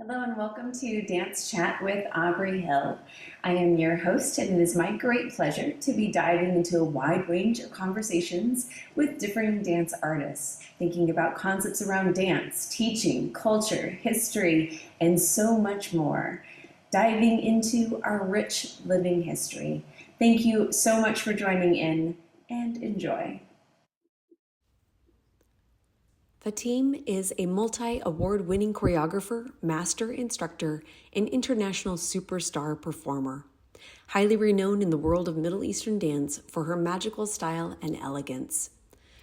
Hello and welcome to Dance Chat with Aubre Hill. I am your host, and it is my great pleasure to be diving into a wide range of conversations with differing dance artists, thinking about concepts around dance, teaching, culture, history, and so much more. Diving into our rich living history. Thank you so much for joining in and enjoy. Fahtiem is a multi-award-winning choreographer, master instructor, and international superstar performer. Highly renowned in the world of Middle Eastern dance for her magical style and elegance.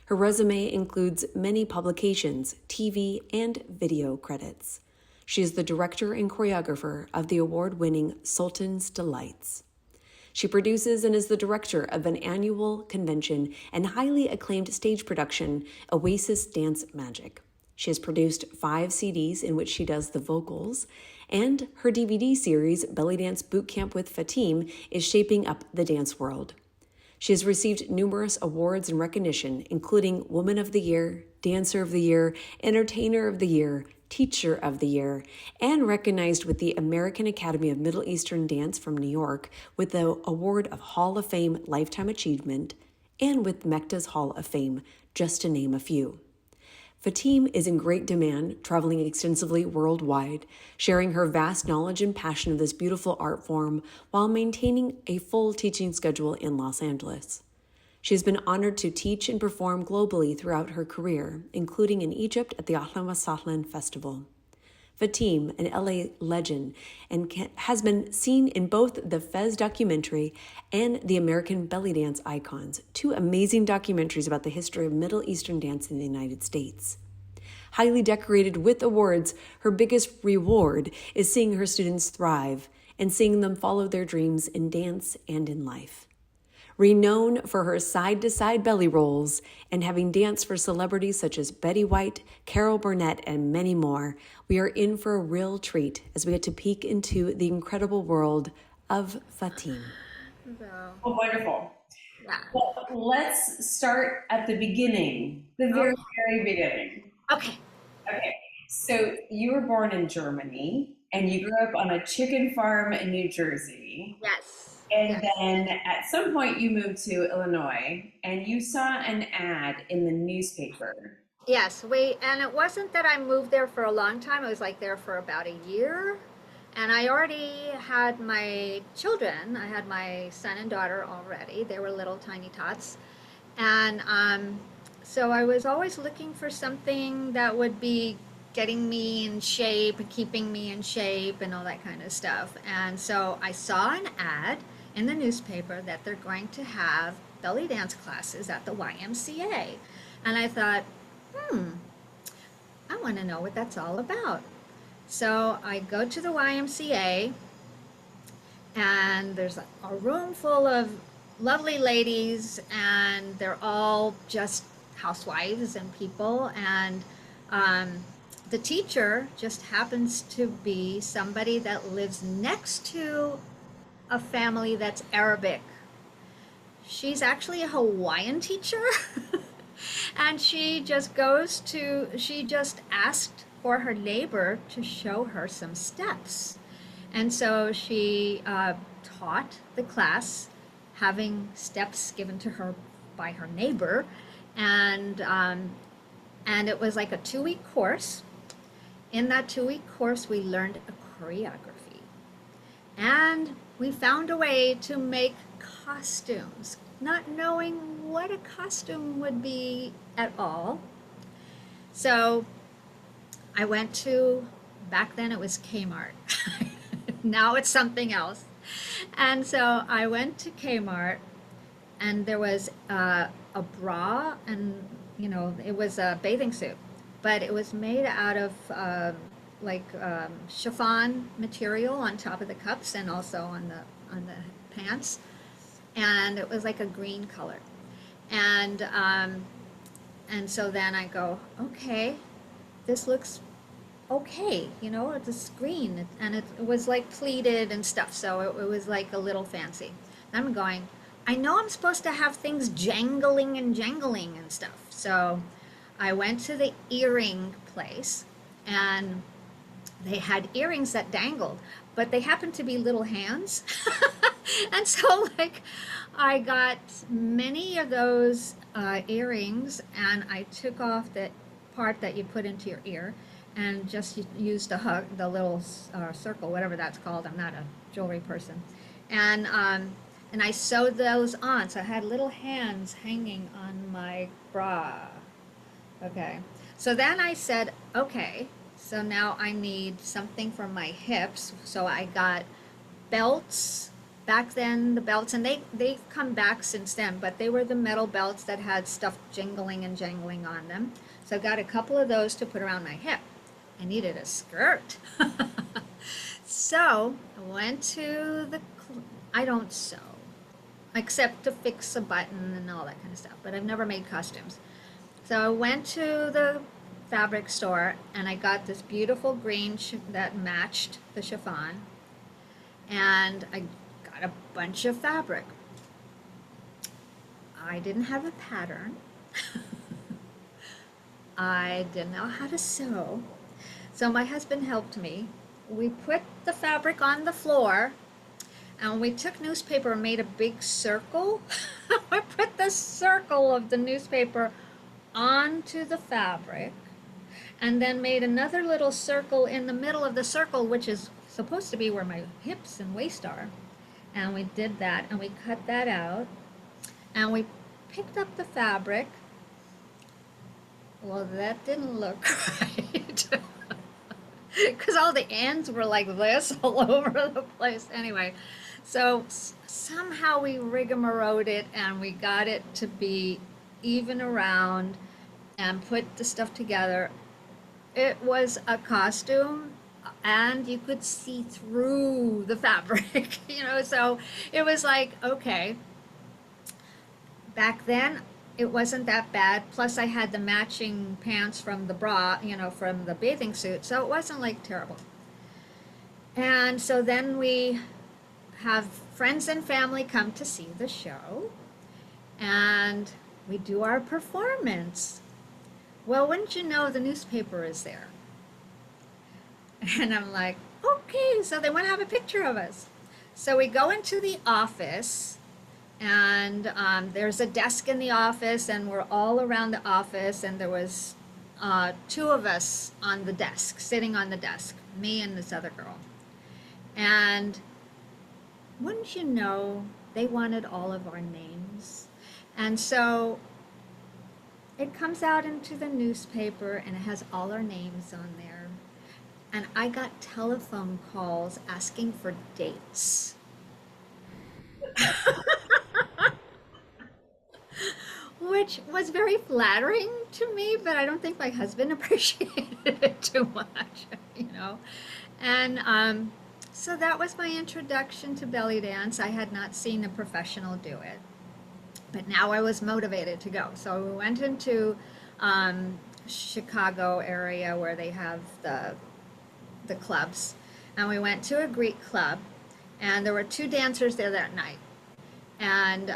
Her resume includes many publications, TV, and video credits. She is the director and choreographer of the award-winning Sultan's Delights. She produces and is the director of an annual convention and highly acclaimed stage production, Oasis Dance Magic. She has produced 5 CDs in which she does the vocals, and her DVD series, Bellydance Bootcamp with Fahtiem, is shaping up the dance world. She has received numerous awards and recognition, including Woman of the Year, Dancer of the Year, Entertainer of the Year, Teacher of the Year, and recognized with the American Academy of Middle Eastern Dance from New York with the award of Hall of Fame Lifetime Achievement, and with MECTA's Hall of Fame, just to name a few. Fahtiem is in great demand, traveling extensively worldwide, sharing her vast knowledge and passion of this beautiful art form while maintaining a full teaching schedule in Los Angeles. She has been honored to teach and perform globally throughout her career, including in Egypt at the Ahlan wa Sahlan Festival. Fahtiem, an LA legend, and has been seen in both the Fez documentary and the American Belly Dance Icons, 2 amazing documentaries about the history of Middle Eastern dance in the United States. Highly decorated with awards, her biggest reward is seeing her students thrive and seeing them follow their dreams in dance and in life. Renowned for her side-to-side belly rolls and having danced for celebrities such as Betty White, Carol Burnett, and many more, we are in for a real treat as we get to peek into the incredible world of Fahtiem. Oh, wonderful. Yeah. Well, let's start at the beginning, the very beginning. Okay. Okay, so you were born in Germany and you grew up on a chicken farm in New Jersey. Yes. And Yes. then at some point you moved to Illinois and you saw an ad in the newspaper. Yes. And it wasn't that I moved there for a long time. I was like there for about a year. And I already had my children. I had my son and daughter already. They were little tiny tots. And so I was always looking for something that would be getting me in shape and keeping me in shape and all that kind of stuff. And so I saw an ad in the newspaper that they're going to have belly dance classes at the YMCA. And I thought, I want to know what that's all about. So I go to the YMCA, and there's a room full of lovely ladies, and they're all just housewives and people. And the teacher just happens to be somebody that lives next to a family that's Arabic. She's actually a Hawaiian teacher. And she just asked for her neighbor to show her some steps. And so she taught the class, having steps given to her by her neighbor. And it was like a 2-week course. In that 2-week course, we learned a choreography. And we found a way to make costumes, not knowing what a costume would be at all. So I went to, back then it was Kmart. Now it's something else. And so I went to Kmart, and there was a bra, and it was a bathing suit, but it was made out of chiffon material on top of the cups and also on the pants, and it was like a green color, and so then I go, okay, this looks okay, it's green, and it was like pleated and stuff, so it was like a little fancy. And I'm going, I know I'm supposed to have things jangling and stuff, so I went to the earring place, and they had earrings that dangled, but they happened to be little hands. And so, like, I got many of those earrings, and I took off the part that you put into your ear and just used the little circle, whatever that's called. I'm not a jewelry person. And I sewed those on. So I had little hands hanging on my bra. Okay. So then I said, okay, so now I need something for my hips. So I got belts. Back then, the belts, and they've come back since then, but they were the metal belts that had stuff jingling and jangling on them. So I got a couple of those to put around my hip. I needed a skirt. So I went to I don't sew, except to fix a button and all that kind of stuff, but I've never made costumes. So I went to the fabric store and I got this beautiful green that matched the chiffon, and I got a bunch of fabric. I didn't have a pattern. I didn't know how to sew. So my husband helped me. We put the fabric on the floor and we took newspaper and made a big circle. I put the circle of the newspaper onto the fabric and then made another little circle in the middle of the circle, which is supposed to be where my hips and waist are. And we did that and we cut that out and we picked up the fabric. Well, that didn't look right. Because all the ends were like this all over the place. Anyway, so somehow we rigmarolled it and we got it to be even around and put the stuff together. It was a costume and you could see through the fabric, so it was like, okay. Back then, it wasn't that bad. Plus, I had the matching pants from the bra, from the bathing suit. So it wasn't like terrible. And so then we have friends and family come to see the show. And we do our performance. Well, wouldn't you know, the newspaper is there. And I'm like, okay, so they want to have a picture of us. So we go into the office. And there's a desk in the office, and we're all around the office, and there was 2 of us on the desk, sitting on the desk, me and this other girl. And wouldn't you know, they wanted all of our names. And so it comes out into the newspaper, and it has all our names on there. And I got telephone calls asking for dates. Which was very flattering to me, but I don't think my husband appreciated it too much. And so that was my introduction to belly dance. I had not seen a professional do it, but now I was motivated to go. So we went into Chicago area where they have the clubs, and we went to a Greek club, and there were 2 dancers there that night. And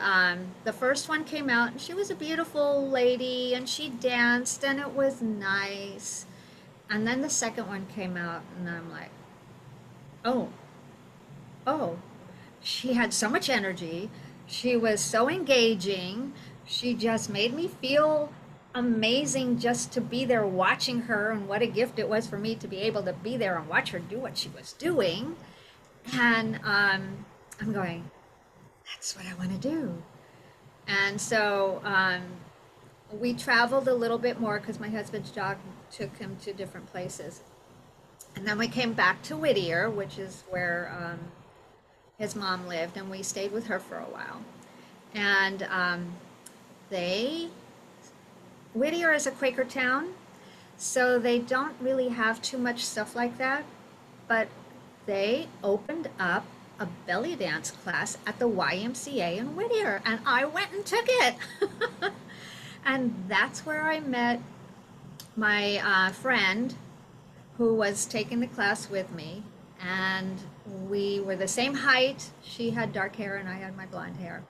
the first one came out, and she was a beautiful lady, and she danced, and it was nice. And then the second one came out, and I'm like, oh, she had so much energy. She was so engaging. She just made me feel amazing just to be there watching her, and what a gift it was for me to be able to be there and watch her do what she was doing. And I'm going, that's what I want to do. And so we traveled a little bit more because my husband's job took him to different places. And then we came back to Whittier, which is where his mom lived, and we stayed with her for a while. And Whittier is a Quaker town, so they don't really have too much stuff like that, but they opened up a belly dance class at the YMCA in Whittier, and I went and took it. And that's where I met my friend who was taking the class with me, and we were the same height. She had dark hair and I had my blonde hair.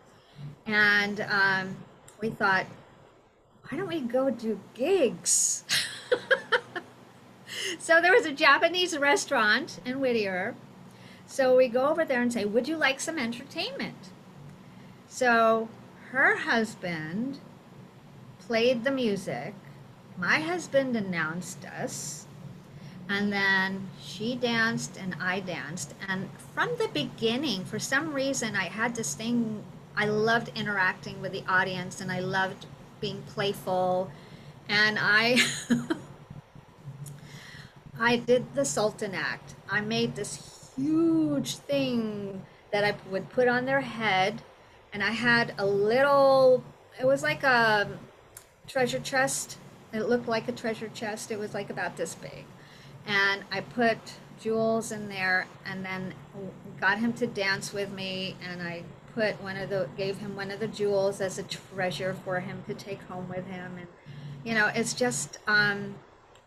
And we thought, why don't we go do gigs? So there was a Japanese restaurant in Whittier. So we go over there and say, "Would you like some entertainment?" So her husband played the music. My husband announced us. And then she danced and I danced. And from the beginning, for some reason, I had this thing. I loved interacting with the audience and I loved being playful. And I did the Sultan Act. I made this huge thing that I would put on their head. And I had a little, it was like a treasure chest. It looked like a treasure chest. It was like about this big. And I put jewels in there and then got him to dance with me. And I gave him one of the jewels as a treasure for him to take home with him. And, it's just,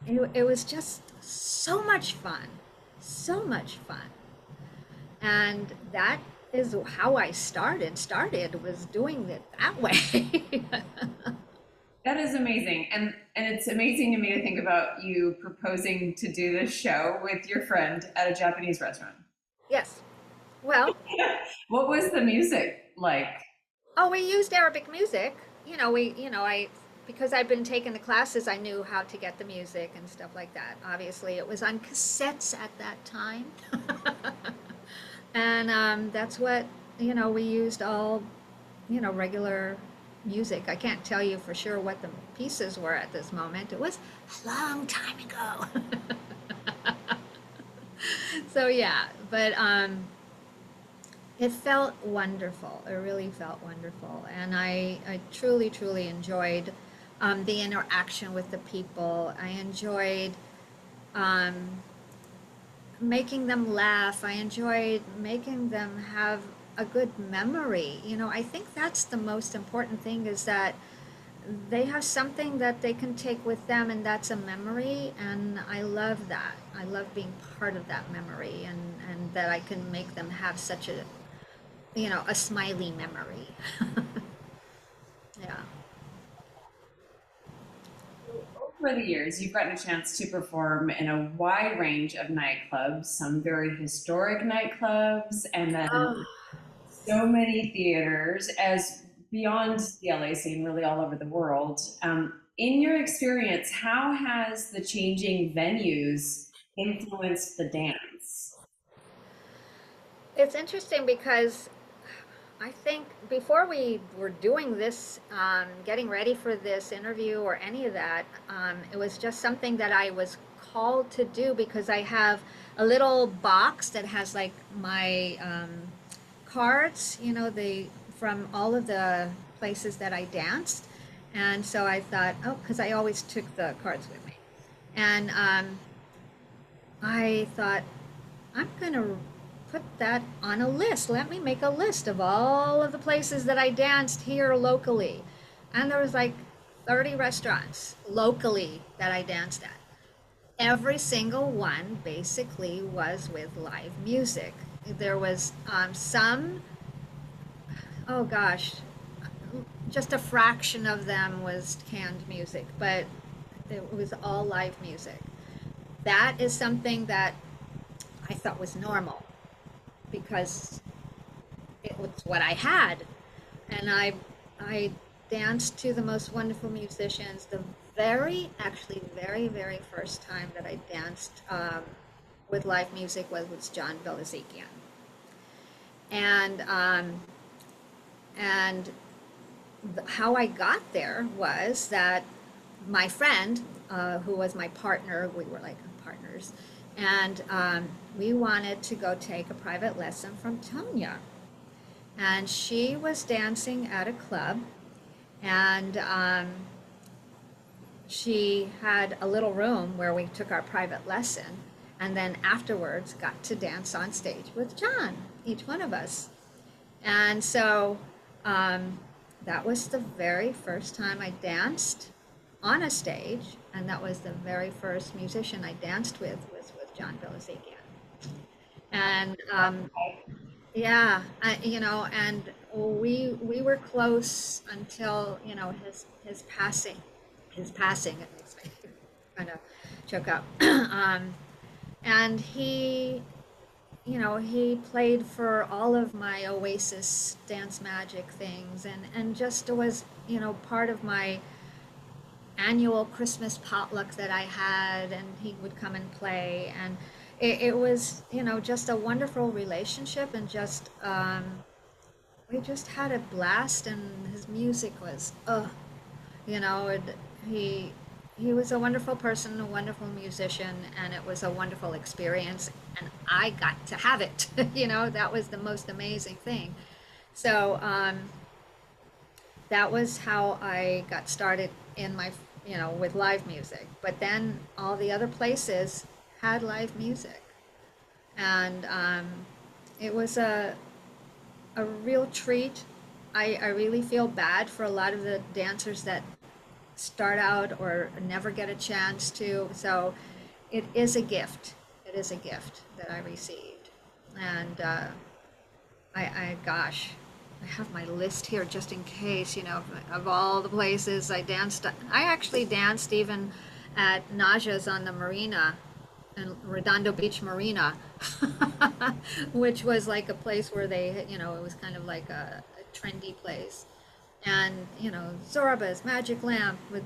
it was just so much fun. So much fun. And that is how I started was doing it that way. That is amazing. And it's amazing to me to think about you proposing to do this show with your friend at a Japanese restaurant. Yes. Well, What was the music like? oh, we used Arabic music. I because I'd been taking the classes, I knew how to get the music and stuff like that. Obviously, it was on cassettes at that time. And that's what, we used all, regular music. I can't tell you for sure what the pieces were at this moment. It was a long time ago. So yeah, but it felt wonderful. It really felt wonderful. And I truly, truly enjoyed the interaction with the people. I enjoyed um, making them laugh. I enjoyed making them have a good memory. I think that's the most important thing is that they have something that they can take with them, and that's a memory. And I love that. I love being part of that memory, and that I can make them have such a smiley memory. Yeah. Over the years, you've gotten a chance to perform in a wide range of nightclubs, some very historic nightclubs, and then Oh, so many theaters as beyond the LA scene, really all over the world. In your experience, how has the changing venues influenced the dance? it's interesting because I think before we were doing this, getting ready for this interview or any of that, it was just something that I was called to do because I have a little box that has like my cards, from all of the places that I danced. And so I thought, oh, because I always took the cards with me. And I thought, I'm going to put that on a list. Let me make a list of all of the places that I danced here locally. And there was like 30 restaurants locally that I danced at. Every single one basically was with live music. There was some, oh gosh, just a fraction of them was canned music, but it was all live music. That is something that I thought was normal because it was what I had. And I danced to the most wonderful musicians. The actually, very, very first time that I danced with live music was John Belazikian. And, and how I got there was that my friend, who was my partner, we were like partners, and we wanted to go take a private lesson from Tonya. And she was dancing at a club, and she had a little room where we took our private lesson, and then afterwards got to dance on stage with John, each one of us. And so um, that was the very first time I danced on a stage, and that was the very first musician I danced with John Belazikian. And yeah, and we were close until his passing, his passing. It makes me. kind of choke up. And he played for all of my Oasis dance magic things, and just was, part of my annual Christmas potluck that I had, and he would come and play, and it was, just a wonderful relationship, and just we just had a blast, and his music was, you know, it, he he was a wonderful person, a wonderful musician, and it was a wonderful experience, and I got to have it. That was the most amazing thing. So that was how I got started in my, with live music. But then all the other places had live music, and it was a real treat. I really feel bad for a lot of the dancers that start out or never get a chance to. So it is a gift. It is a gift that I received. And gosh, I have my list here just in case, of all the places I danced. I actually danced even at Naja's on the marina, and Redondo Beach Marina, which was like a place where they, it was kind of like a trendy place. And, Zoraba's Magic Lamp with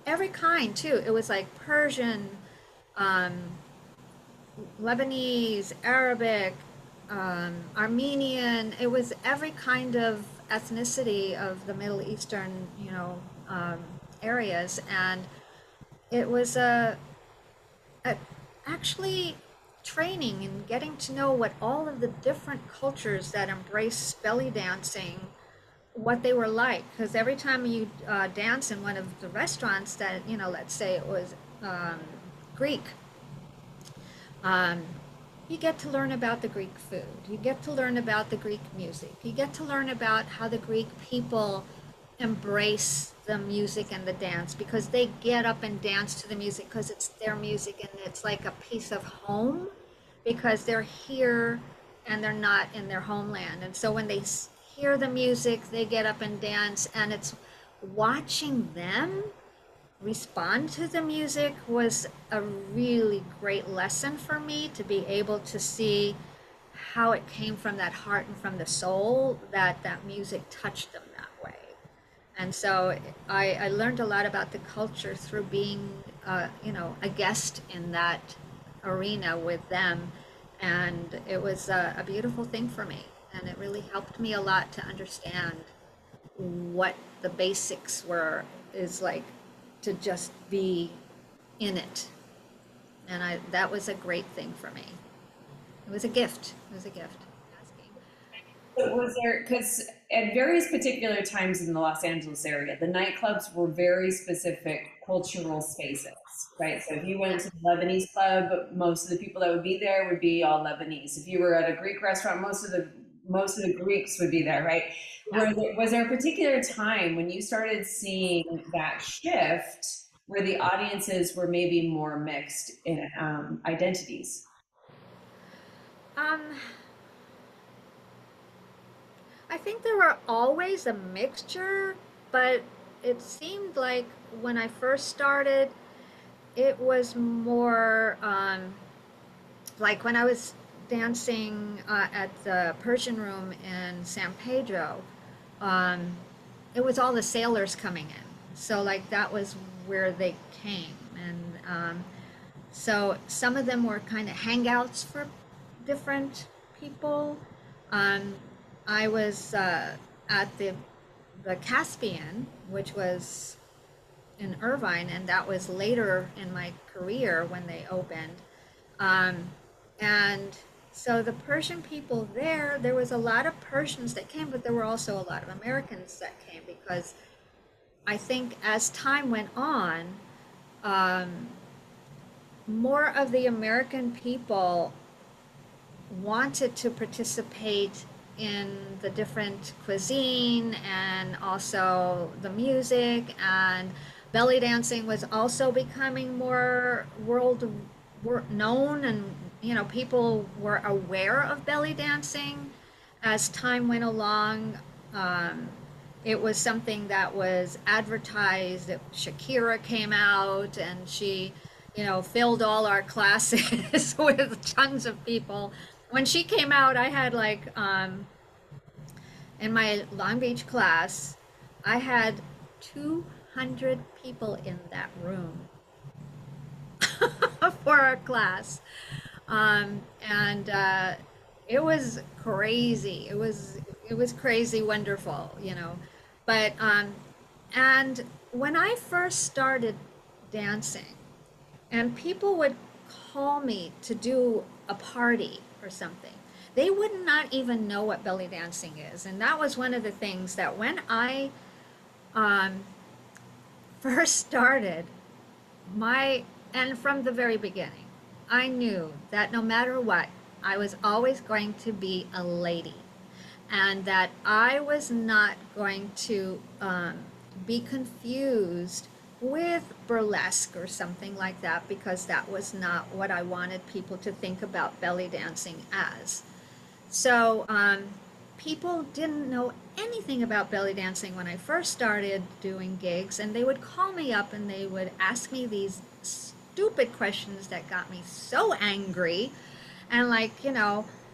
every kind too. It was like Persian, um, Lebanese, Arabic, Armenian. It was every kind of ethnicity of the Middle Eastern, um, areas. And it was a actually training and getting to know what all of the different cultures that embrace belly dancing, what they were like. Because every time you dance in one of the restaurants that, let's say it was Greek, um, you get to learn about the Greek food. You get to learn about the Greek music. You get to learn about how the Greek people embrace the music and the dance, because they get up and dance to the music because it's their music, and it's like a piece of home, because they're here and they're not in their homeland. And so when they hear the music, they get up and dance, and it's watching them respond to the music was a really great lesson for me, to be able to see how it came from that heart and from the soul, that that music touched them that way. And so I learned a lot about the culture through being, a guest in that arena with them. And it was a beautiful thing for me. And it really helped me a lot to understand what the basics were, is like to just be in it. And that was a great thing for me. It was a gift. It was a gift. So was there, because at various particular times in the Los Angeles area, the nightclubs were very specific cultural spaces, right? So if you went to the Lebanese club, most of the people that would be there would be all Lebanese. If you were at a Greek restaurant, most of the Greeks would be there, right? Was there a particular time when you started seeing that shift where the audiences were maybe more mixed in identities? Um, I think there were always a mixture, but it seemed like when I first started, it was more like when I was dancing at the Persian Room in San Pedro, um, it was all the sailors coming in. So, like, that was where they came. And so some of them were kind of hangouts for different people. Um, I was at the Caspian, which was in Irvine, and that was later in my career when they opened. Um, and so the Persian people there was a lot of Persians that came, but there were also a lot of Americans that came, because I think as time went on, um, more of the American people wanted to participate in the different cuisine and also the music, and belly dancing was also becoming more world known, and people were aware of belly dancing as time went along. um, it was something that was advertised. Shakira came out, and she filled all our classes with tons of people. When she came out, I had like, in my Long Beach class, I had 200 people in that room for our class. And it was crazy. It was crazy wonderful. But and when I first started dancing, and people would call me to do a party or something, they would not even know what belly dancing is. And that was one of the things that when I um, first started, my and from the very beginning, I knew that no matter what, I was always going to be a lady, and that I was not going to be confused with burlesque or something like that, because that was not what I wanted people to think about belly dancing as. So people didn't know anything about belly dancing when I first started doing gigs, and they would call me up and they would ask me these stupid questions that got me so angry. And like,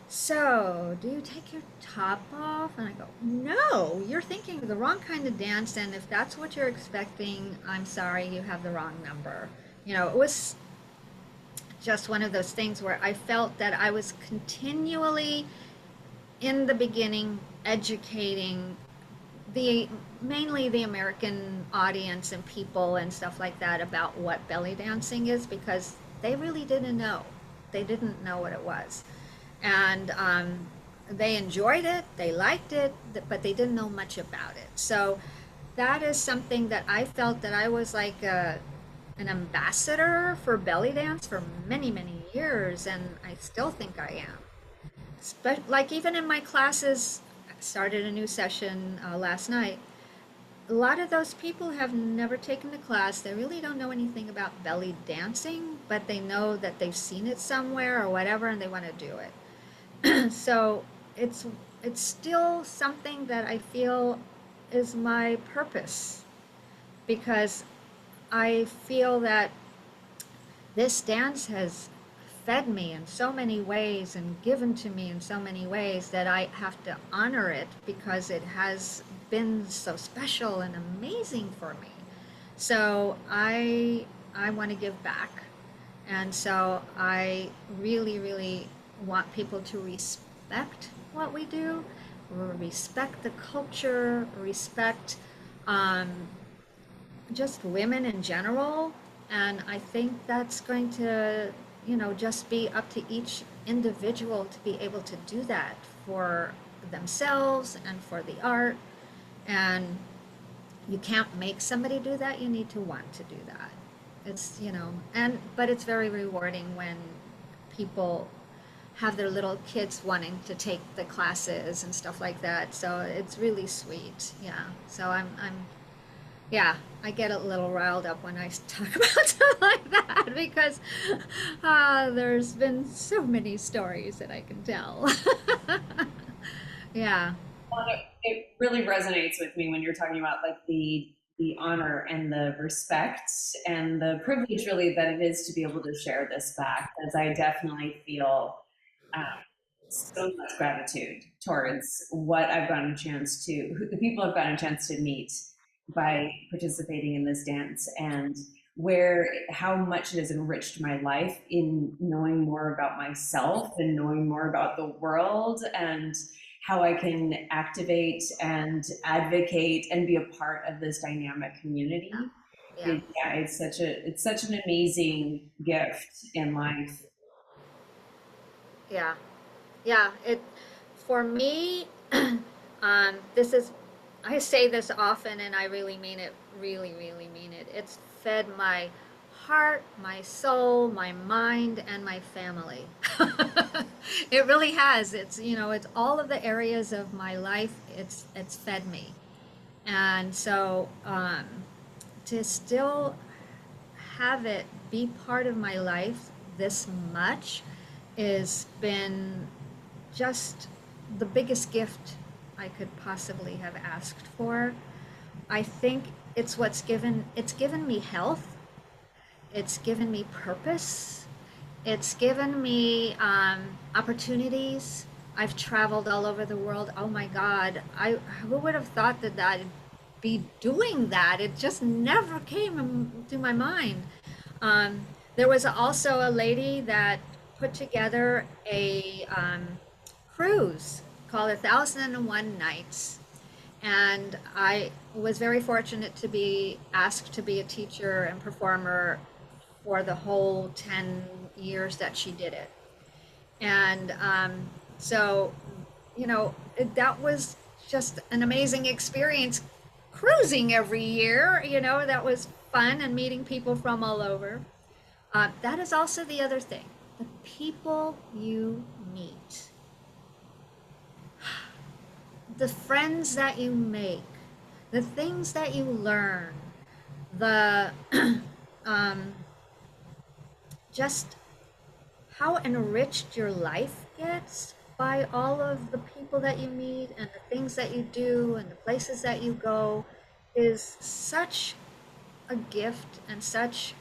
so do you take your top off? And I go, no, you're thinking of the wrong kind of dance, and if that's what you're expecting, I'm sorry, you have the wrong number. It was just one of those things where I felt that I was continually in the beginning educating the mainly the American audience and people and stuff like that about what belly dancing is, because they really didn't know. They didn't know what it was. And they enjoyed it, they liked it, but they didn't know much about it. So that is something that I felt that I was like an ambassador for belly dance for many, many years, and I still think I am. Like even in my classes, I started a new session last night. A lot of those people have never taken the class. They really don't know anything about belly dancing, but they know that they've seen it somewhere or whatever, and they want to do it. So it's it's still something that I feel is my purpose, because I feel that this dance has fed me in so many ways and given to me in so many ways that I have to honor it, because it has been so special and amazing for me. So I want to give back. And so I really, really want people to respect what we do, respect the culture, respect um, just women in general. And I think that's going to, just be up to each individual to be able to do that for themselves and for the art. And you can't make somebody do that. You need to want to do that. But it's very rewarding when people have their little kids wanting to take the classes and stuff like that. So it's really sweet. Yeah. So yeah, I get a little riled up when I talk about stuff like that, because there's been so many stories that I can tell. Yeah. Well, it really resonates with me when you're talking about like the honor and the respect and the privilege really that it is to be able to share this back, as I definitely feel um, so much gratitude towards what I've gotten a chance to, the people I've gotten a chance to meet by participating in this dance, and where how much it has enriched my life in knowing more about myself and knowing more about the world, and how I can activate and advocate and be a part of this dynamic community. Yeah. Yeah, it's such an amazing gift in life. Yeah. Yeah, for me, this is, I say this often and I really mean it, really, really mean it. It's fed my heart, my soul, my mind, and my family. It really has. It's all of the areas of my life. It's fed me. And so to still have it be part of my life this much has been just the biggest gift I could possibly have asked for. I think it's given me health. It's given me purpose. It's given me opportunities. I've traveled all over the world. Oh my God. Who would have thought that I'd be doing that? It just never came to my mind. There was also a lady that put together a cruise called 1001 Nights. And I was very fortunate to be asked to be a teacher and performer for the whole 10 years that she did it. And so, that was just an amazing experience cruising every year. That was fun and meeting people from all over. That is also the other thing, the people you meet, the friends that you make, the things that you learn, the um, just how enriched your life gets by all of the people that you meet and the things that you do and the places that you go is such a gift and such,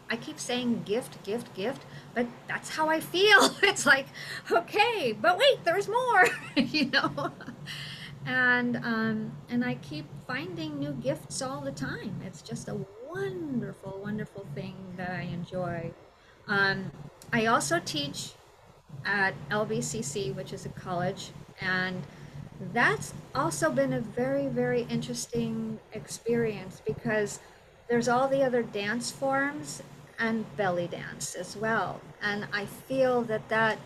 I keep saying gift, gift, gift, but that's how I feel. It's like, okay, but wait, there's more, you know? And I keep finding new gifts all the time. It's just a wonderful, wonderful thing that I enjoy. Um, I also teach at LBCC, which is a college, and that's also been a very, very interesting experience because there's all the other dance forms and belly dance as well. And I feel that that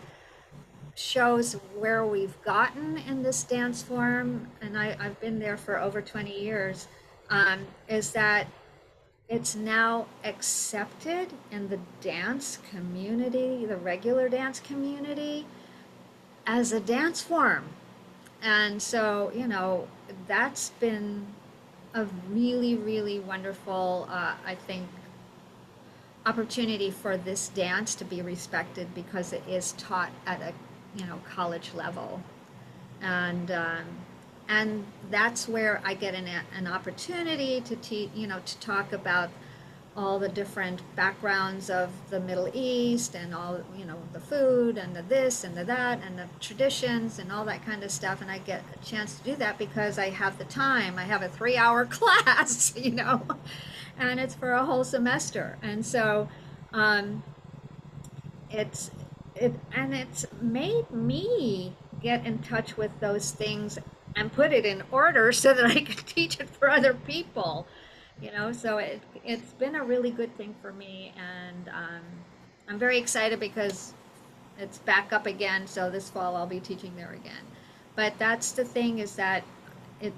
shows where we've gotten in this dance form, and I've been there for over 20 years, is that it's now accepted in the dance community, the regular dance community, as a dance form. And so, that's been a really, really wonderful, I think, opportunity for this dance to be respected because it is taught at a, college level. And um, and that's where I get an opportunity to teach, to talk about all the different backgrounds of the Middle East and all, the food and the this and the that and the traditions and all that kind of stuff. And I get a chance to do that because I have the time. I have a 3-hour class, and it's for a whole semester. And so um, it's it's made me get in touch with those things and put it in order so that I can teach it for other people. So it's been a really good thing for me, and I'm very excited because it's back up again. So this fall I'll be teaching there again. But that's the thing, is that it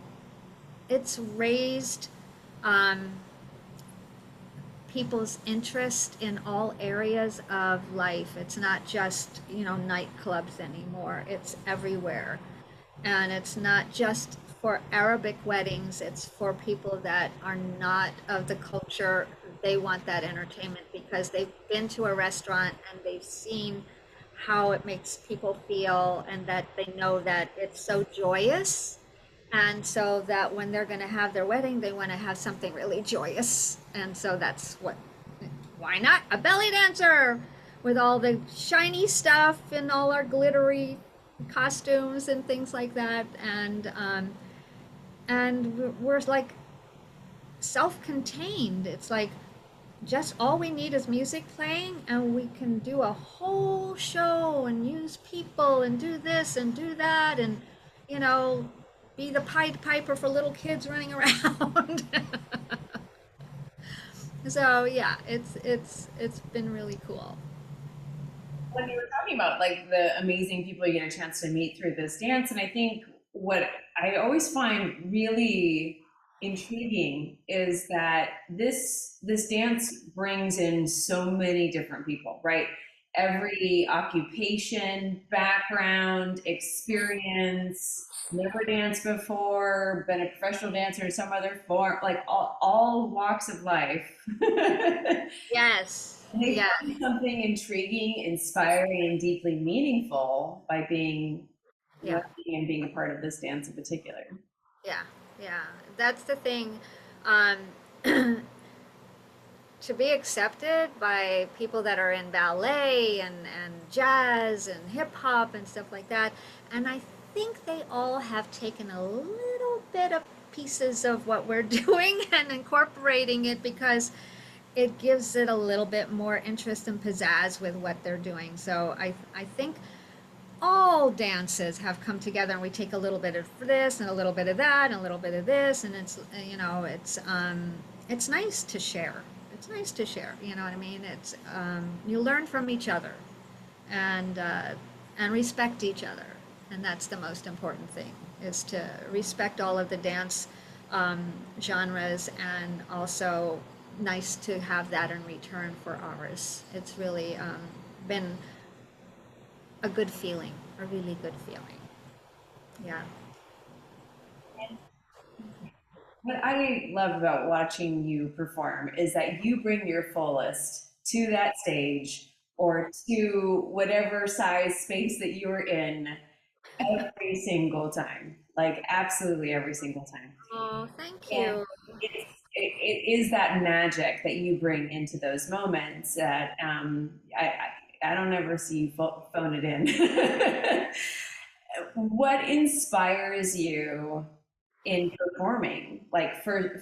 it's raised um, people's interest in all areas of life. It's not just, nightclubs anymore. It's everywhere. And it's not just for Arabic weddings, it's for people that are not of the culture. They want that entertainment because they've been to a restaurant and they've seen how it makes people feel, and that they know that it's so joyous, and so that when they're going to have their wedding, they want to have something really joyous. And so that's what, why not a belly dancer with all the shiny stuff and all our glittery costumes and things like that. And we're like self-contained. It's like just all we need is music playing, and we can do a whole show and use people and do this and do that, and you know be the Pied Piper for little kids running around. So yeah, it's been really cool. When you were talking about like the amazing people you get a chance to meet through this dance, and I think what I always find really intriguing is that this dance brings in so many different people, right? Every occupation, background, experience, never danced before, been a professional dancer in some other form, like all walks of life. Yes, And they yeah, find something intriguing, inspiring, and deeply meaningful by being yeah, learning and being a part of this dance in particular. yeah, yeah. That's the thing. to be accepted by people that are in ballet and jazz and hip hop and stuff like that. And I think they all have taken a little bit of pieces of what we're doing and incorporating it because it gives it a little bit more interest and pizzazz with what they're doing. So I think all dances have come together and we take a little bit of this and a little bit of that and a little bit of this, and it's, you know, it's nice to share. It's nice to share, you know what I mean? It's you learn from each other and respect each other, and that's the most important thing, is to respect all of the dance genres, and also nice to have that in return for ours. It's really been a good feeling, a really good feeling. Yeah. What I love about watching you perform is that you bring your fullest to that stage or to whatever size space that you're in every single time. Like absolutely every single time. Oh, thank And you. it is that magic that you bring into those moments that I don't ever see you phone it in. What inspires you in performing, like for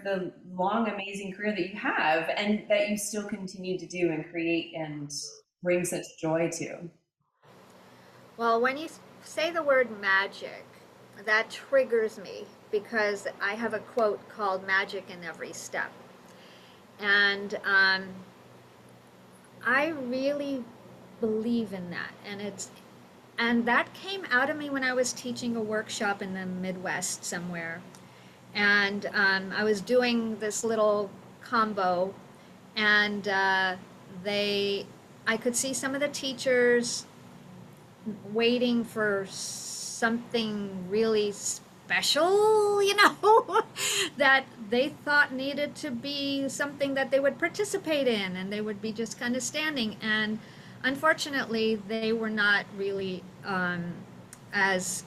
the long, amazing career that you have and that you still continue to do and create and bring such joy to? Well, when you say the word magic, that triggers me because I have a quote called Magic in Every Step. And I really believe in that. And that came out of me when I was teaching a workshop in the Midwest somewhere. And I was doing this little combo, and I could see some of the teachers waiting for something really special, you know, that they thought needed to be something that they would participate in, and they would be just kind of standing. And unfortunately, they were not really as,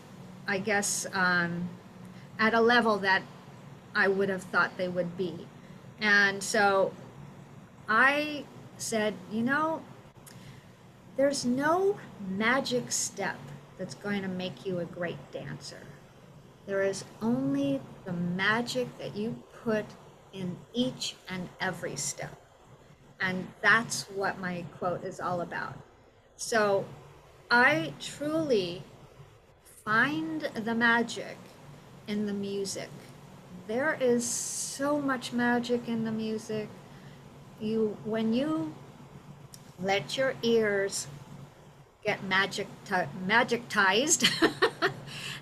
I guess, at a level that I would have thought they would be. And so I said, you know, there's no magic step that's going to make you a great dancer. There is only the magic that you put in each and every step. And that's what my quote is all about. So I truly find the magic in the music. There is so much magic in the music. When you let your ears get magicized,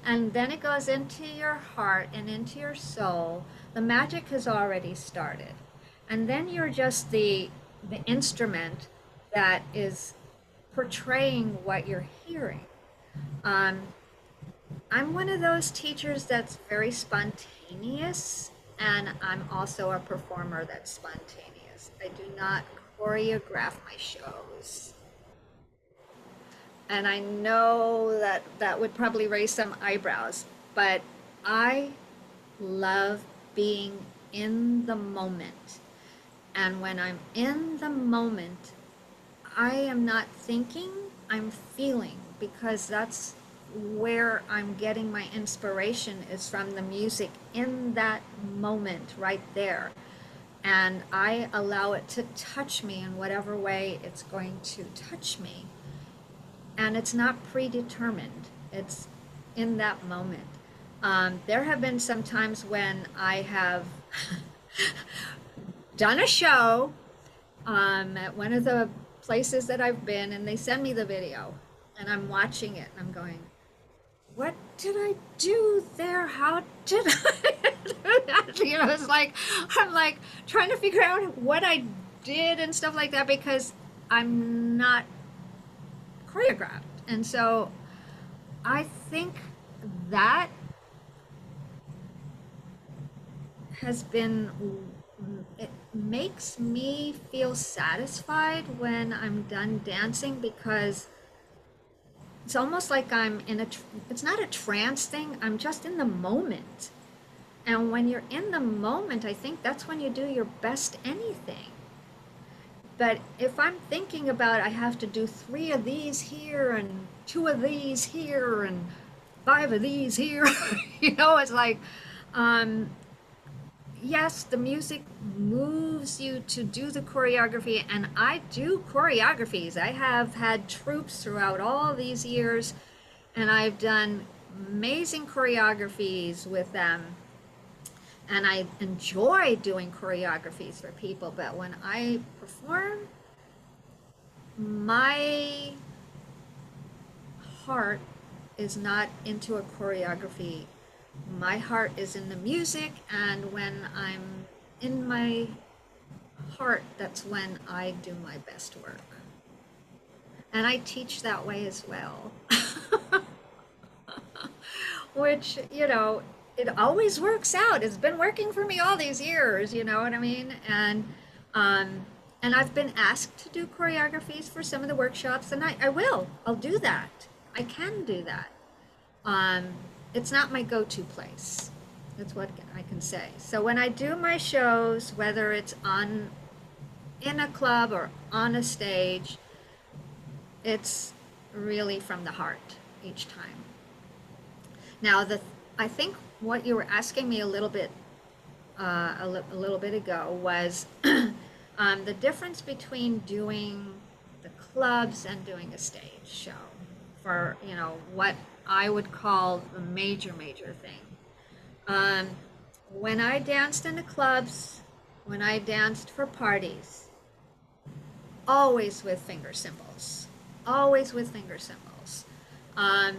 and then it goes into your heart and into your soul, the magic has already started. And then you're just the instrument that is portraying what you're hearing. Um, I'm one of those teachers that's very spontaneous, and I'm also a performer that's spontaneous. I do not choreograph my shows. And I know that that would probably raise some eyebrows, but I love being in the moment. And when I'm in the moment, I am not thinking, I'm feeling, because that's where I'm getting my inspiration, is from the music in that moment right there. And I allow it to touch me in whatever way it's going to touch me. And it's not predetermined, it's in that moment. There have been some times when I have done a show at one of the places that I've been, and they send me the video, and I'm watching it, and I'm going, what did I do there? How did I do that? You know, it's like, I'm like trying to figure out what I did and stuff like that, because I'm not choreographed. And so I think that has been, it makes me feel satisfied when I'm done dancing, because it's almost like I'm in it's not a trance thing, I'm just in the moment. And when you're in the moment, I think that's when you do your best anything. But if I'm thinking about I have to do 3 of these here and 2 of these here and 5 of these here, it's like, um, yes, the music moves you to do the choreography, and I do choreographies. I have had troops throughout all these years, and I've done amazing choreographies with them. And I enjoy doing choreographies for people, but when I perform, my heart is not into a choreography. My heart is in the music, and when I'm in my heart, that's when I do my best work. And I teach that way as well. Which, it always works out. It's been working for me all these years, you know what I mean? And I've been asked to do choreographies for some of the workshops, and I will. I'll do that. I can do that. It's not my go-to place. That's what I can say. So when I do my shows, whether it's in a club or on a stage, it's really from the heart each time. Now, I think what you were asking me a little bit ago was the difference between doing the clubs and doing a stage show for, what I would call the major thing. When I danced in the clubs, when I danced for parties, always with finger cymbals, always with finger cymbals. I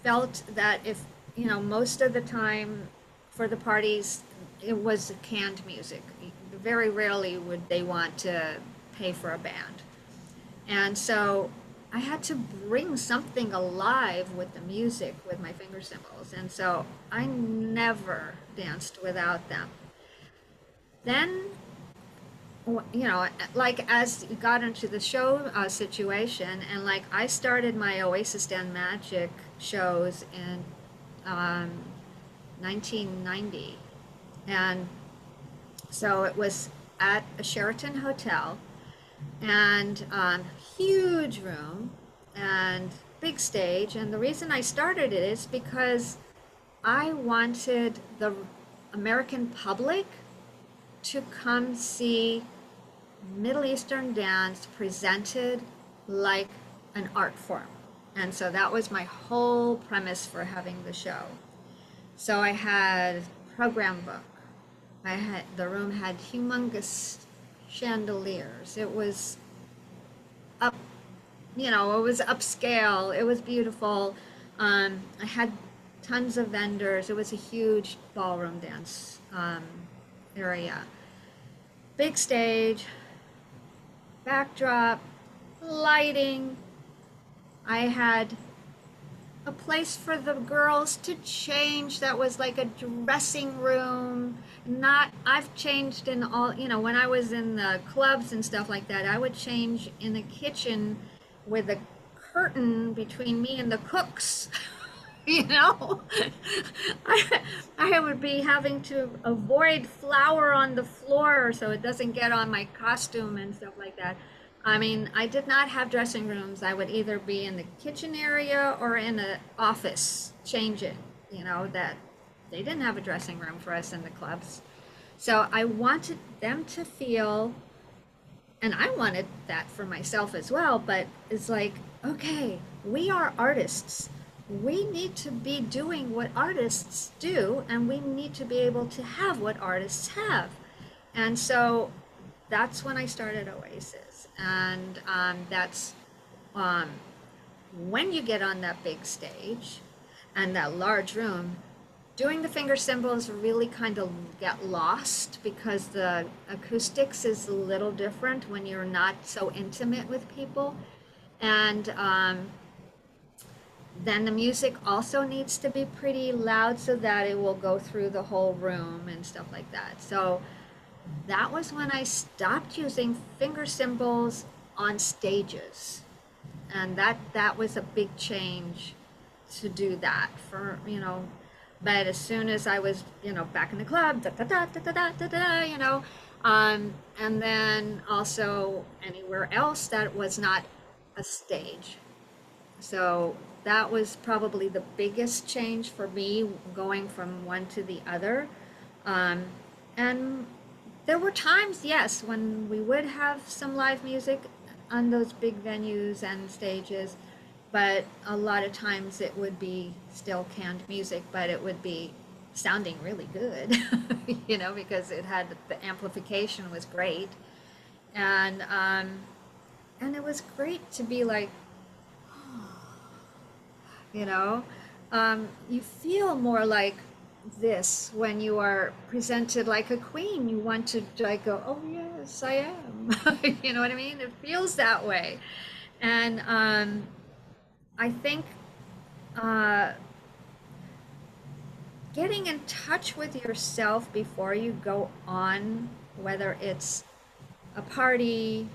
felt that if, most of the time for the parties, it was canned music. Very rarely would they want to pay for a band. And so I had to bring something alive with the music with my finger cymbals. And so I never danced without them. Then, like as you got into the show situation, and like I started my Oasis Dan Magic shows in 1990. And so it was at a Sheraton hotel, and huge room and big stage. And the reason I started it is because I wanted the American public to come see Middle Eastern dance presented like an art form. And so that was my whole premise for having the show. So I had a program book. The room had humongous chandeliers. It was it was upscale. It was beautiful. I had tons of vendors. It was a huge ballroom dance area. Big stage, backdrop, lighting. I had a place for the girls to change that was like a dressing room. I've changed in all, when I was in the clubs and stuff like that, I would change in the kitchen with a curtain between me and the cooks. I would be having to avoid flour on the floor so it doesn't get on my costume and stuff like that. I mean, I did not have dressing rooms. I would either be in the kitchen area or in an office changing, that they didn't have a dressing room for us in the clubs. So I wanted them to feel, and I wanted that for myself as well, but it's like, okay, we are artists. We need to be doing what artists do, and we need to be able to have what artists have. And so that's when I started Oasis. And that's when you get on that big stage and that large room, doing the finger cymbals really kind of get lost because the acoustics is a little different when you're not so intimate with people. And then the music also needs to be pretty loud so that it will go through the whole room and stuff like that. So that was when I stopped using finger cymbals on stages. And that was a big change to do that for, but as soon as I was, back in the club, And then also anywhere else that was not a stage. So that was probably the biggest change for me going from one to the other. Um, and there were times, yes, when we would have some live music on those big venues and stages, but a lot of times it would be still canned music, but it would be sounding really good, because it had the amplification was great, and and it was great to be like, you know, you feel more like this when you are presented like a queen. You want to like go, oh yes, I am. You know what I mean? It feels that way, and I think uh, getting in touch with yourself before you go on, whether it's a party,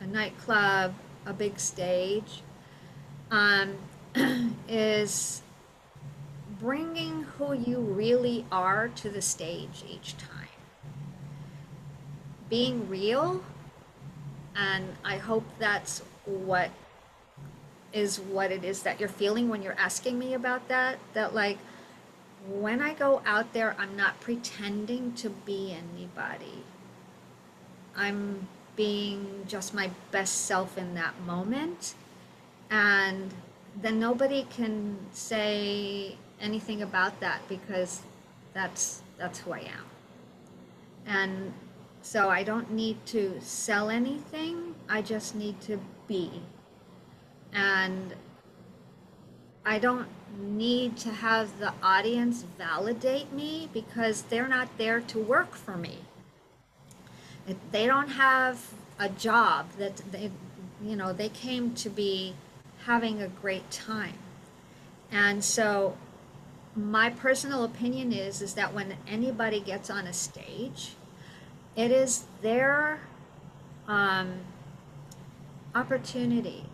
a nightclub, a big stage, um, is bringing who you really are to the stage each time. Being real, and I hope that's what it is that you're feeling when you're asking me about that. That like when I go out there, I'm not pretending to be anybody. I'm being just my best self in that moment. And then nobody can say anything about that because that's who I am. And so I don't need to sell anything. I just need to be. And I don't need to have the audience validate me because they're not there to work for me. They don't have a job that they came to be having a great time. And so my personal opinion is that when anybody gets on a stage, it is their um, opportunity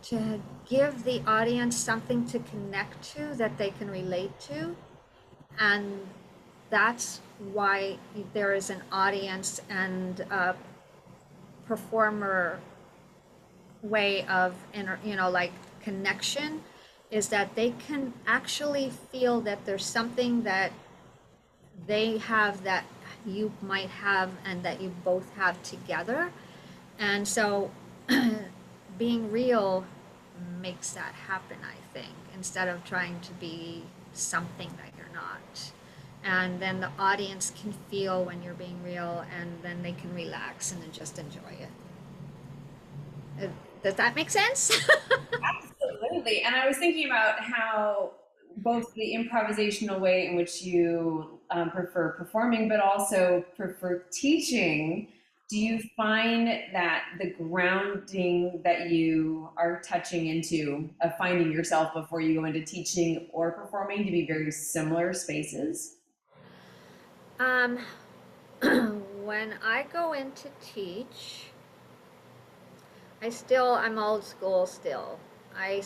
to give the audience something to connect to that they can relate to. And that's why there is an audience and a performer way of like connection, is that they can actually feel that there's something that they have that you might have and that you both have together. And so being real makes that happen, I think, instead of trying to be something that you're not. And then the audience can feel when you're being real, and then they can relax and then just enjoy it. Does that make sense? Absolutely. And I was thinking about how both the improvisational way in which you prefer performing, but also prefer teaching. Do you find that the grounding that you are touching into of finding yourself before you go into teaching or performing to be very similar spaces? um, when I go in to teach, I'm old school still. I,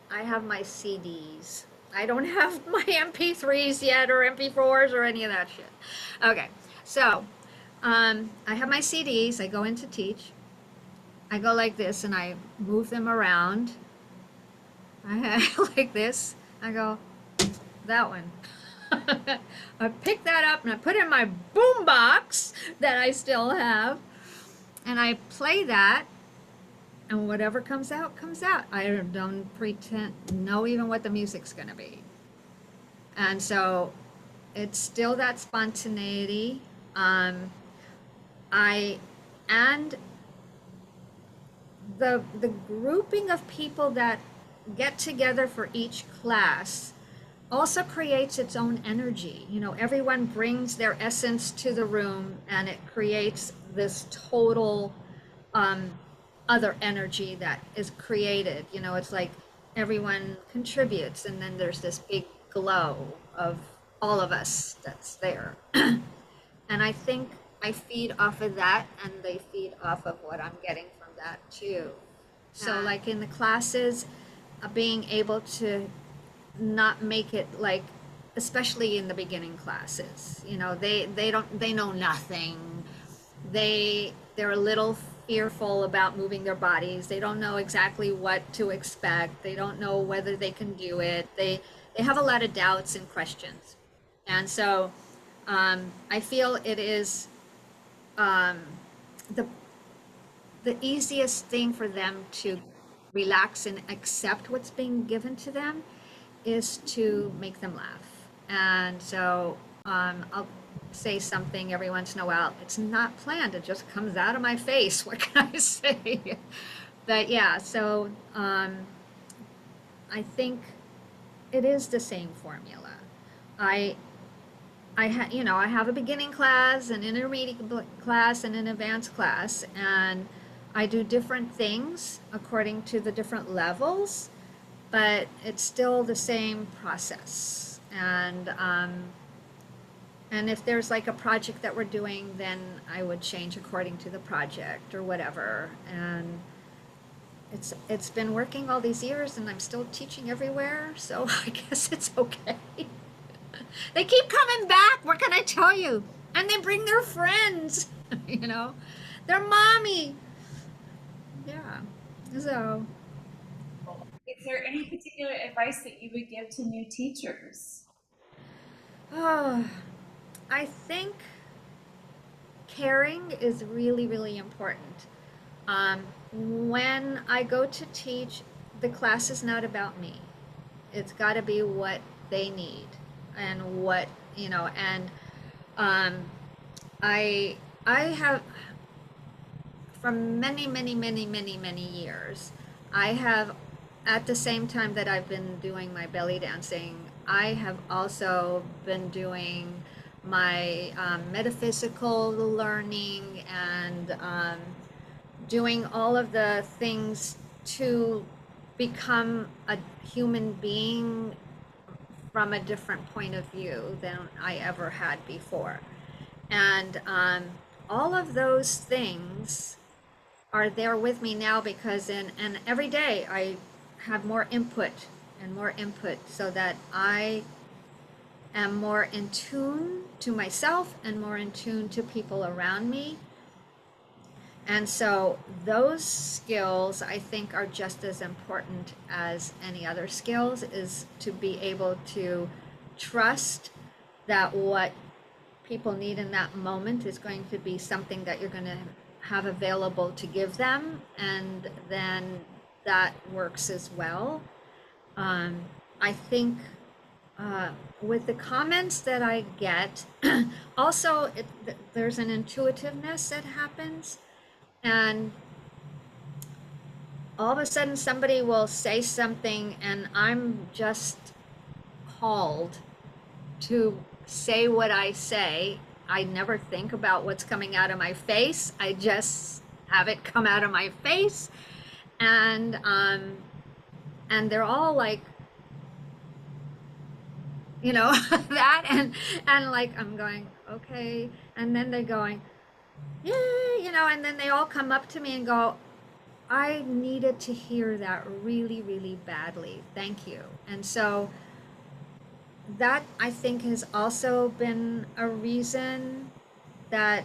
I have my CDs. I don't have my MP3s yet or MP4s or any of that shit. Okay, so I have my CDs. I go in to teach. I go like this and I move them around. Like this. I go, that one. I pick that up and I put it in my boom box that I still have. And I play that, and whatever comes out, comes out. I don't pretend know even what the music's gonna be. And so it's still that spontaneity. I and the grouping of people that get together for each class also creates its own energy. Everyone brings their essence to the room, and it creates this total um, other energy that is created. It's like everyone contributes, and then there's this big glow of all of us that's there. And I think I feed off of that, and they feed off of what I'm getting from that too. So, like in the classes, being able to not make it like especially in the beginning classes. You know, they know nothing. They're a little fearful about moving their bodies. They don't know exactly what to expect. They don't know whether they can do it. They have a lot of doubts and questions. And so I feel it is um, the easiest thing for them to relax and accept what's being given to them is to make them laugh. And so I'll say something every once in a while. It's not planned, it just comes out of my face. What can I say? But yeah, so I think it is the same formula. I I have a beginning class, an intermediate class, and an advanced class, and I do different things according to the different levels, but it's still the same process. And if there's like a project that we're doing, then I would change according to the project or whatever. And it's been working all these years, and I'm still teaching everywhere, so I guess it's okay. They keep coming back. What can I tell you? And they bring their friends, you know, their mommy. Yeah. So, Is there any particular advice that you would give to new teachers? oh, I think caring is really, really important. When I go to teach, the class is not about me. It's got to be what they need and what, and um, I have for many, many, many, many, many years, I have, at the same time that I've been doing my belly dancing, I have also been doing my metaphysical learning and doing all of the things to become a human being from a different point of view than I ever had before. And all of those things are there with me now because and every day I have more input and more input so that I am more in tune to myself and more in tune to people around me. And so those skills I think are just as important as any other skills, is to be able to trust that what people need in that moment is going to be something that you're going to have available to give them, and then that works as well. I think with the comments that I get, also there's an intuitiveness that happens, and all of a sudden somebody will say something, and I'm just called to say what I say. I never think about what's coming out of my face. I just have it come out of my face, and they're all like, that, and like I'm going okay, and then they're going, yeah, and then they all come up to me and go, I needed to hear that really, really badly. Thank you. And so that I think has also been a reason that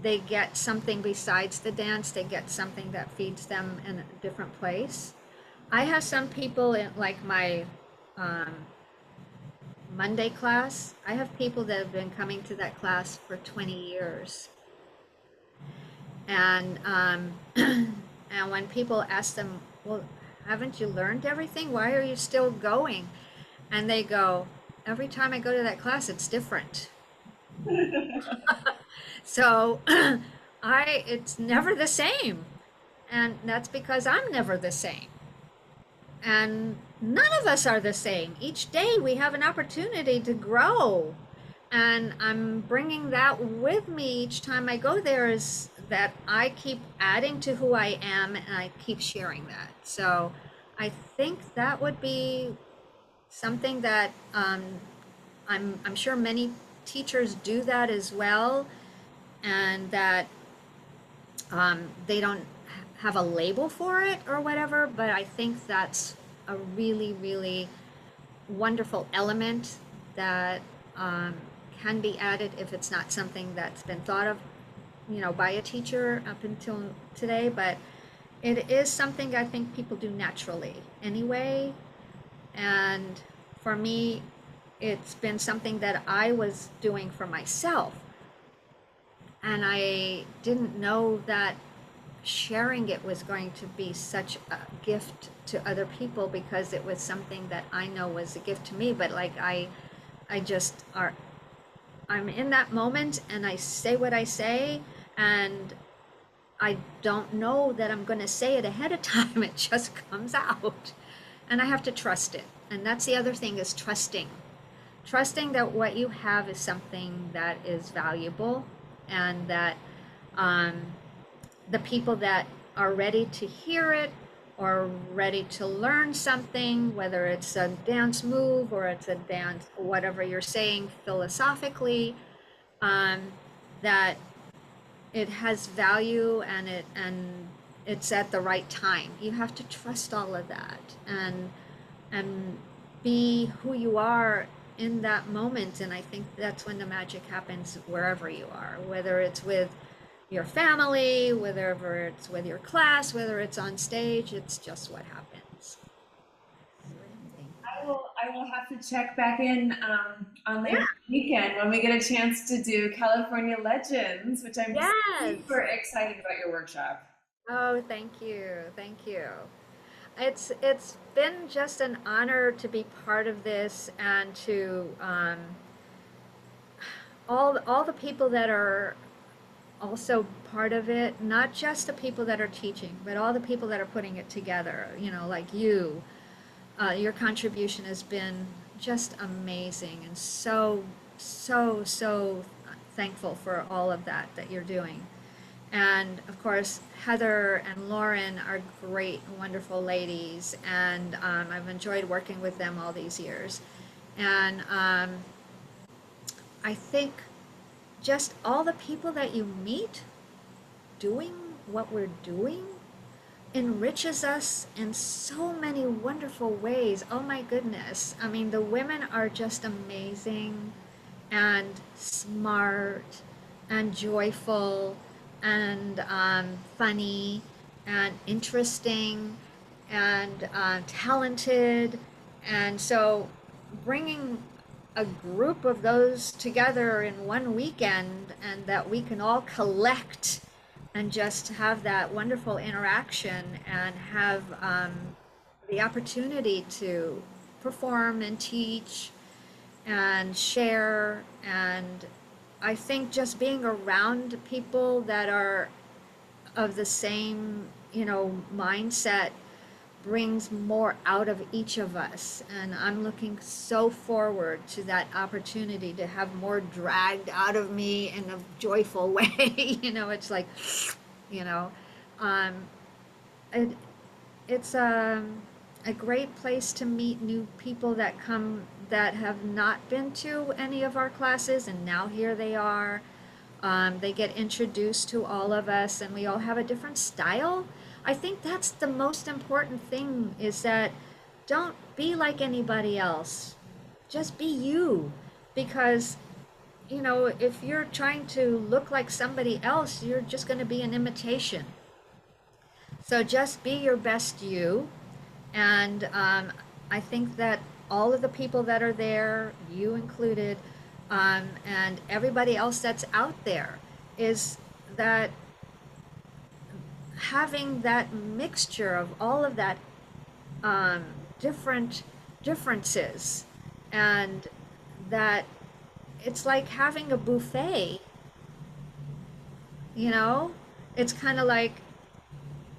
they get something besides the dance. They get something that feeds them in a different place. I have some people in like my um, Monday class. I have people that have been coming to that class for 20 years. And and when people ask them, well, haven't you learned everything? Why are you still going? And they go, every time I go to that class, it's different. So it's never the same. And that's because I'm never the same. And none of us are the same. Each day we have an opportunity to grow. And I'm bringing that with me each time I go there, is that I keep adding to who I am, and I keep sharing that. So I think that would be something that I'm sure many teachers do that as well, and that they don't have a label for it or whatever, but I think that's a really, really wonderful element that um, can be added if it's not something that's been thought of, by a teacher up until today. But it is something I think people do naturally anyway. And for me, it's been something that I was doing for myself. And I didn't know that sharing it was going to be such a gift to other people, because it was something that I know was a gift to me. But like I just are I'm in that moment and I say what I say, and I don't know that I'm going to say it ahead of time. It just comes out. And I have to trust it. And that's the other thing, is trusting. Trusting that what you have is something that is valuable, and that um, the people that are ready to hear it or ready to learn something, whether it's a dance move or it's a dance, whatever you're saying philosophically, um, that it has value, and it's at the right time. You have to trust all of that, and be who you are in that moment. And I think that's when the magic happens, wherever you are, whether it's with your family, whether it's with your class, whether it's on stage. It's just what happens. I will have to check back in on Yeah. Labor Day weekend when we get a chance to do California Legends, which I'm Yes. super excited about your workshop. Oh, thank you. Thank you. It's been just an honor to be part of this, and to all the people that are also part of it, not just the people that are teaching, but all the people that are putting it together, like you. Your contribution has been just amazing, and so thankful for all of that you're doing. And of course, Heather and Lauren are great, wonderful ladies, and I've enjoyed working with them all these years. And I think just all the people that you meet doing what we're doing enriches us in so many wonderful ways. Oh my goodness. I mean, the women are just amazing and smart and joyful and funny and interesting and talented. And so bringing a group of those together in one weekend, and that we can all collect and just have that wonderful interaction, and have the opportunity to perform and teach and share. And I think just being around people that are of the same, mindset brings more out of each of us. And I'm looking so forward to that opportunity to have more dragged out of me in a joyful way. It's like, you know, um, it, it's a great place to meet new people that come, that have not been to any of our classes, and now here they are. They get introduced to all of us, and we all have a different style. I think that's the most important thing, is that don't be like anybody else. Just be you. Because, if you're trying to look like somebody else, you're just going to be an imitation. So just be your best you. And I think that all of the people that are there, you included, and everybody else that's out there, is that having that mixture of all of that um, different differences, and that it's like having a buffet, you know? It's kind of like,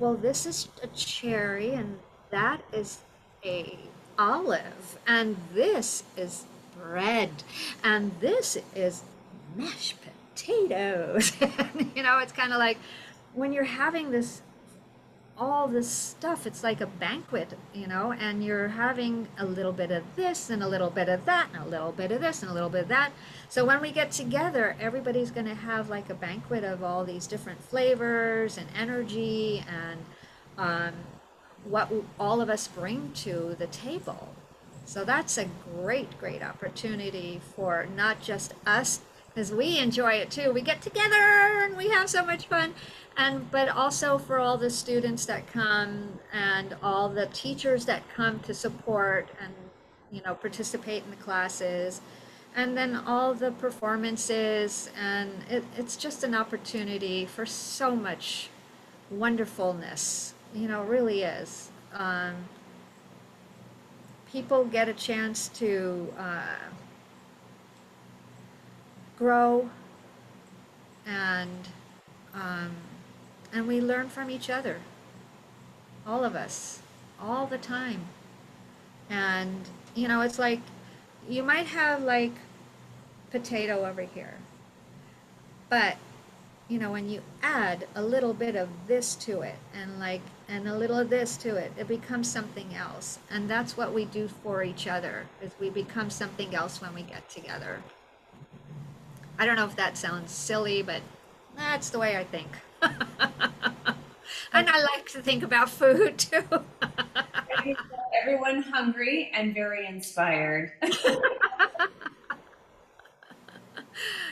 well, this is a cherry, and that is a olive, and this is bread, and this is mashed potatoes. It's kind of like when you're having all this stuff, it's like a banquet, and you're having a little bit of this and a little bit of that and a little bit of this and a little bit of that. So when we get together, everybody's going to have like a banquet of all these different flavors and energy, and what all of us bring to the table. So that's a great, great opportunity for not just us, because we enjoy it too. We get together and we have so much fun. And but also for all the students that come and all the teachers that come to support and participate in the classes, and then all the performances, and it's just an opportunity for so much wonderfulness. It really is. People get a chance to grow, and um, and we learn from each other, all of us, all the time. And it's like you might have like potato over here, but when you add a little bit of this to it and a little of this to it, it becomes something else. And that's what we do for each other, is we become something else when we get together. I don't know if that sounds silly, but that's the way I think. And I like to think about food too. Everyone hungry and very inspired.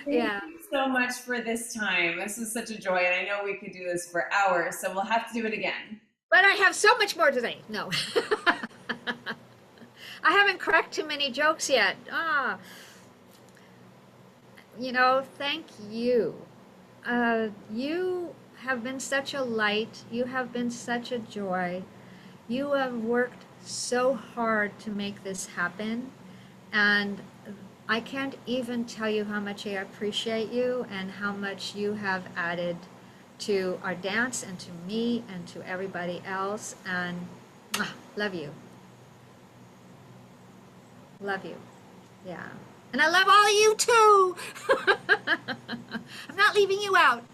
Thank Yeah. you so much for this time. This was such a joy, and I know we could do this for hours, so we'll have to do it again. But I have so much more to say. No. I haven't cracked too many jokes yet. Thank you. You have been such a light. You have been such a joy. You have worked so hard to make this happen. And I can't even tell you how much I appreciate you and how much you have added to our dance and to me and to everybody else. And love you. Love you. Yeah. And I love all you too. I'm not leaving you out.